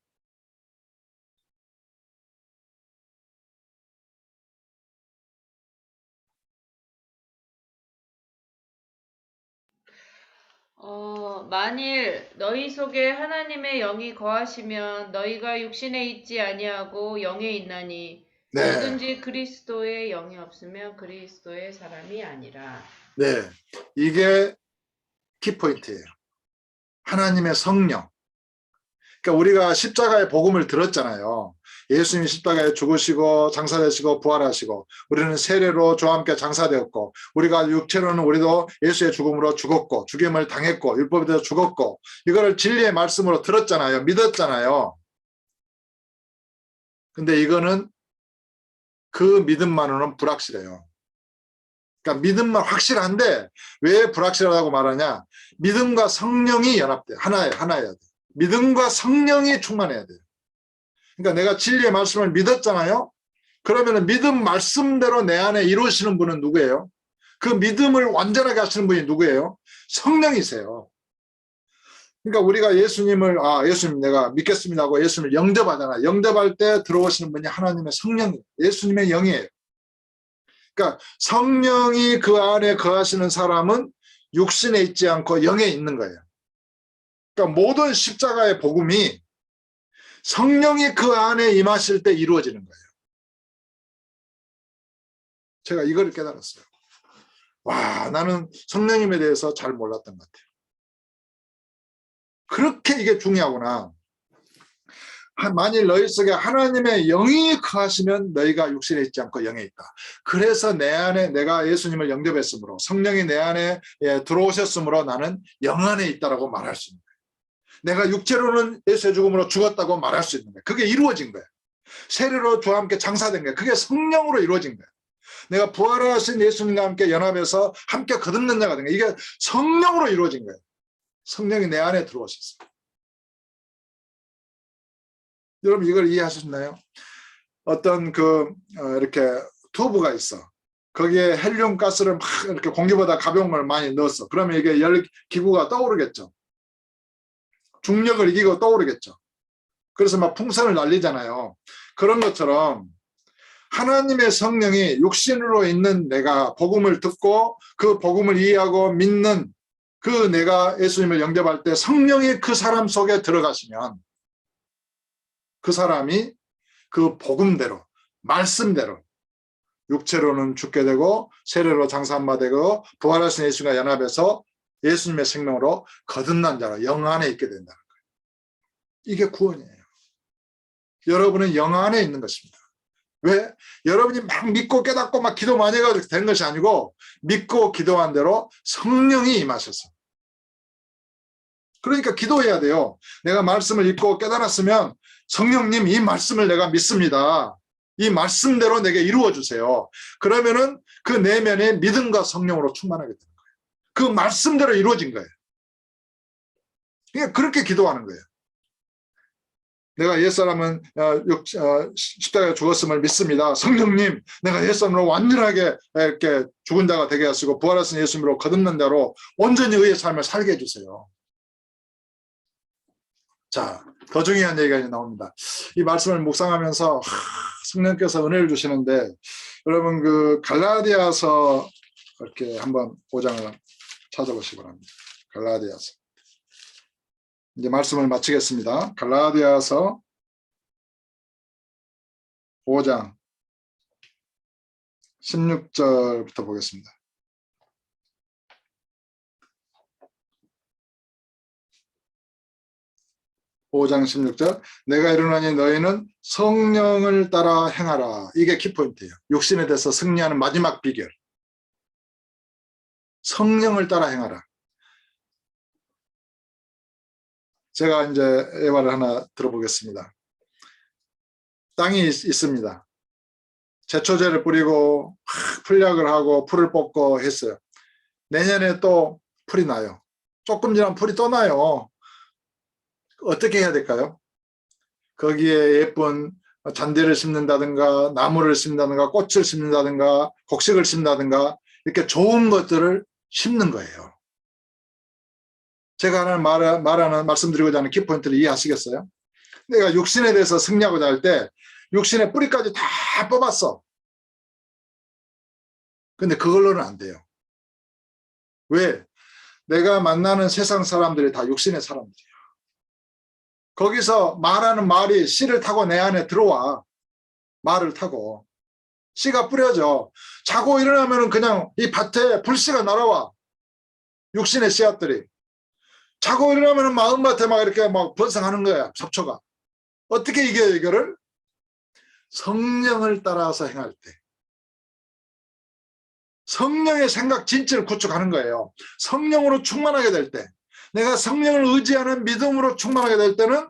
만일 너희 속에 하나님의 영이 거하시면 너희가 육신에 있지 아니하고 영에 있나니. 네. 누구든지 그리스도의 영이 없으면 그리스도의 사람이 아니라. 네, 이게 키포인트예요. 하나님의 성령. 그러니까 우리가 십자가의 복음을 들었잖아요. 예수님이 십자가에 죽으시고 장사되시고 부활하시고 우리는 세례로 저와 함께 장사되었고 우리가 육체로는 우리도 예수의 죽음으로 죽었고 죽임을 당했고 율법에 대해서 죽었고 이거를 진리의 말씀으로 들었잖아요. 믿었잖아요. 근데 이거는 그 믿음만으로는 불확실해요. 그러니까 믿음만 확실한데 왜 불확실하다고 말하냐. 믿음과 성령이 연합돼요. 하나여야 돼요. 믿음과 성령이 충만해야 돼요. 그러니까 내가 진리의 말씀을 믿었잖아요. 그러면 믿음 말씀대로 내 안에 이루시는 분은 누구예요? 그 믿음을 완전하게 하시는 분이 누구예요? 성령이세요. 그러니까 우리가 예수님을 예수님 내가 믿겠습니다 하고 예수님을 영접하잖아요. 영접할 때 들어오시는 분이 하나님의 성령이에요. 예수님의 영이에요. 그러니까 성령이 그 안에 거하시는 사람은 육신에 있지 않고 영에 있는 거예요. 그러니까 모든 십자가의 복음이 성령이 그 안에 임하실 때 이루어지는 거예요. 제가 이걸 깨달았어요. 와, 나는 성령님에 대해서 잘 몰랐던 것 같아요. 그렇게 이게 중요하구나. 만일 너희 속에 하나님의 영이 거하시면 너희가 육신에 있지 않고 영에 있다. 그래서 내 안에 내가 예수님을 영접했으므로 성령이 내 안에 들어오셨으므로 나는 영 안에 있다라고 말할 수 있는 거예요. 내가 육체로는 예수의 죽음으로 죽었다고 말할 수 있는 거예요. 그게 이루어진 거예요. 세례로 주와 함께 장사된 거예요. 그게 성령으로 이루어진 거예요. 내가 부활하신 예수님과 함께 연합해서 함께 거듭난 자가 된 거예요. 이게 성령으로 이루어진 거예요. 성령이 내 안에 들어오셨어요. 여러분 이걸 이해하셨나요? 어떤 이렇게 튜브가 있어. 거기에 헬륨 가스를 막 이렇게 공기보다 가벼운 걸 많이 넣었어. 그러면 이게 열 기구가 떠오르겠죠. 중력을 이기고 떠오르겠죠. 그래서 막 풍선을 날리잖아요. 그런 것처럼 하나님의 성령이 육신으로 있는 내가 복음을 듣고 그 복음을 이해하고 믿는 그 내가 예수님을 영접할 때 성령이 그 사람 속에 들어가시면 그 사람이 그 복음대로 말씀대로 육체로는 죽게 되고 세례로 장사함바 되고 부활하신 예수님과 연합해서 예수님의 생명으로 거듭난 자로 영 안에 있게 된다는 거예요. 이게 구원이에요. 여러분은 영 안에 있는 것입니다. 왜? 여러분이 막 믿고 깨닫고 막 기도 많이 해가지고 된 것이 아니고 믿고 기도한 대로 성령이 임하셔서. 그러니까 기도해야 돼요. 내가 말씀을 읽고 깨달았으면 성령님 이 말씀을 내가 믿습니다. 이 말씀대로 내게 이루어 주세요. 그러면은 그 내면에 믿음과 성령으로 충만하게 되는 거예요. 그 말씀대로 이루어진 거예요. 그러니까 그렇게 기도하는 거예요. 내가 옛사람은 십자가에 죽었음을 믿습니다. 성령님, 내가 옛사람으로 완전하게 이렇게 죽은 자가 되게 하시고 부활하신 예수님으로 거듭난 자로 온전히 의의 삶을 살게 해주세요. 자, 더 중요한 얘기가 이제 나옵니다. 이 말씀을 묵상하면서 성령께서 은혜를 주시는데 여러분 그 갈라디아서 이렇게 한번 5장을 찾아보시기 바랍니다. 갈라디아서. 이제 말씀을 마치겠습니다. 갈라디아서 5장 16절부터 보겠습니다. (5장 16절) 내가 이르노니 너희는 성령을 따라 행하라. 이게 키포인트예요. 육신에 대해서 승리하는 마지막 비결. 성령을 따라 행하라. 제가 이제 예화를 하나 들어보겠습니다. 땅이 있습니다. 제초제를 뿌리고 풀약을 하고 풀을 뽑고 했어요. 내년에 또 풀이 나요. 조금 지나면 풀이 또 나요. 어떻게 해야 될까요? 거기에 예쁜 잔디를 심는다든가 나무를 심는다든가 꽃을 심는다든가 곡식을 심는다든가 이렇게 좋은 것들을 심는 거예요. 제가 하나 말씀드리고자 하는 키포인트를 이해하시겠어요? 내가 육신에 대해서 승리하고자 할 때 육신의 뿌리까지 다 뽑았어. 근데 그걸로는 안 돼요. 왜? 내가 만나는 세상 사람들이 다 육신의 사람들이에요. 거기서 말하는 말이 씨를 타고 내 안에 들어와. 말을 타고. 씨가 뿌려져. 자고 일어나면 그냥 이 밭에 불씨가 날아와. 육신의 씨앗들이. 자고 일어나면 마음밭에 막 이렇게 막 번성하는 거야. 잡초가. 어떻게 이겨요, 이거를? 성령을 따라서 행할 때. 성령의 생각 진치를 구축하는 거예요. 성령으로 충만하게 될 때. 내가 성령을 의지하는 믿음으로 충만하게 될 때는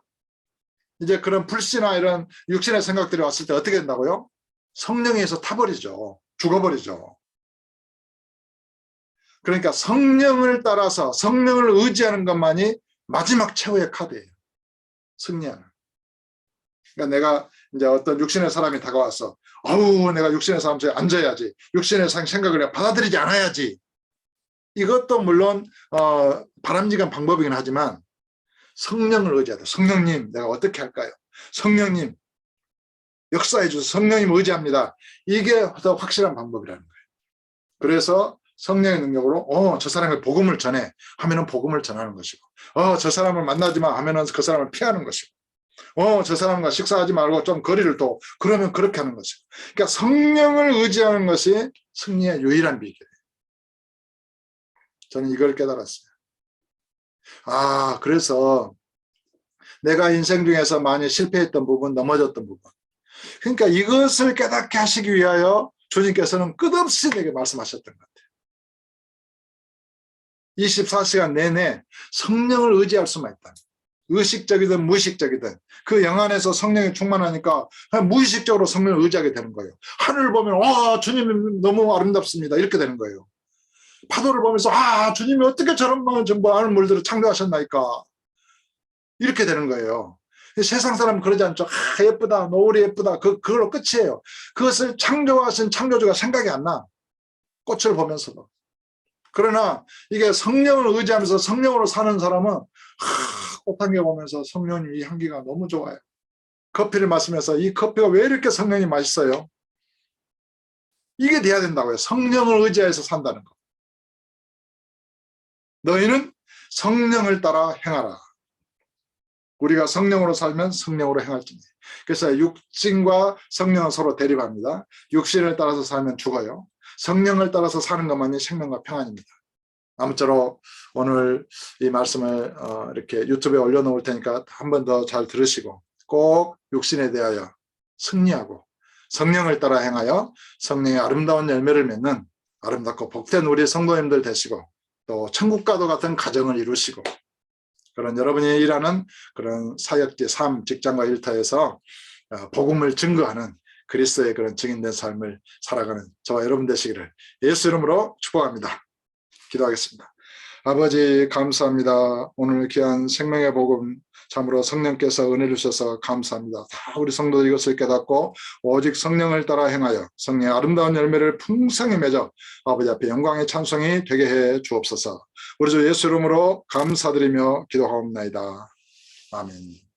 이제 그런 불씨나 이런 육신의 생각들이 왔을 때 어떻게 된다고요? 성령에서 타버리죠. 죽어버리죠. 그러니까 성령을 따라서 성령을 의지하는 것만이 마지막 최후의 카드예요. 승리하는. 그러니까 내가 이제 어떤 육신의 사람이 다가와서 어우 내가 육신의 사람 저기 앉아야지. 육신의 생각을 받아들이지 않아야지. 이것도 물론 바람직한 방법이긴 하지만 성령을 의지하다. 성령님, 내가 어떻게 할까요? 성령님, 역사해 주세요. 성령님 의지합니다. 이게 더 확실한 방법이라는 거예요. 그래서 성령의 능력으로 저 사람에게 복음을 전해 하면은 복음을 전하는 것이고, 저 사람을 만나지 마 하면은 그 사람을 피하는 것이고, 저 사람과 식사하지 말고 좀 거리를 둬 그러면 그렇게 하는 것이고. 그러니까 성령을 의지하는 것이 승리의 유일한 비결이에요. 저는 이걸 깨달았어요. 그래서 내가 인생 중에서 많이 실패했던 부분, 넘어졌던 부분, 그러니까 이것을 깨닫게 하시기 위하여 주님께서는 끝없이 내게 말씀하셨던 것 같아요. 24시간 내내 성령을 의지할 수만 있다. 의식적이든 무의식적이든 그 영 안에서 성령이 충만하니까 무의식적으로 성령을 의지하게 되는 거예요. 하늘을 보면 주님이 너무 아름답습니다. 이렇게 되는 거예요. 파도를 보면서 주님이 어떻게 저런 많은 물들을 창조하셨나이까. 이렇게 되는 거예요. 세상 사람은 그러지 않죠. 예쁘다, 노을이 예쁘다. 그걸로 끝이에요. 그것을 창조하신 창조주가 생각이 안 나. 꽃을 보면서도. 그러나 이게 성령을 의지하면서 성령으로 사는 사람은 꽃향기 보면서 성령님 이 향기가 너무 좋아요. 커피를 마시면서 이 커피가 왜 이렇게 성령이 맛있어요? 이게 돼야 된다고요. 성령을 의지해서 산다는 거. 너희는 성령을 따라 행하라. 우리가 성령으로 살면 성령으로 행할지니. 그래서 육신과 성령은 서로 대립합니다. 육신을 따라서 살면 죽어요. 성령을 따라서 사는 것만이 생명과 평안입니다. 아무쪼록 오늘 이 말씀을 이렇게 유튜브에 올려놓을 테니까 한 번 더 잘 들으시고 꼭 육신에 대하여 승리하고 성령을 따라 행하여 성령의 아름다운 열매를 맺는 아름답고 복된 우리 성도님들 되시고 또 천국과도 같은 가정을 이루시고 그런 여러분이 일하는 그런 사역지, 삶, 직장과 일터에서 복음을 증거하는 그리스도의 그런 증인된 삶을 살아가는 저와 여러분 되시기를 예수 이름으로 축복합니다. 기도하겠습니다. 아버지 감사합니다. 오늘 귀한 생명의 복음 참으로 성령께서 은혜를 주셔서 감사합니다. 다 우리 성도들이 이것을 깨닫고 오직 성령을 따라 행하여 성령의 아름다운 열매를 풍성히 맺어 아버지 앞에 영광의 찬송이 되게 해 주옵소서. 우리 주 예수 이름으로 감사드리며 기도하옵나이다. 아멘.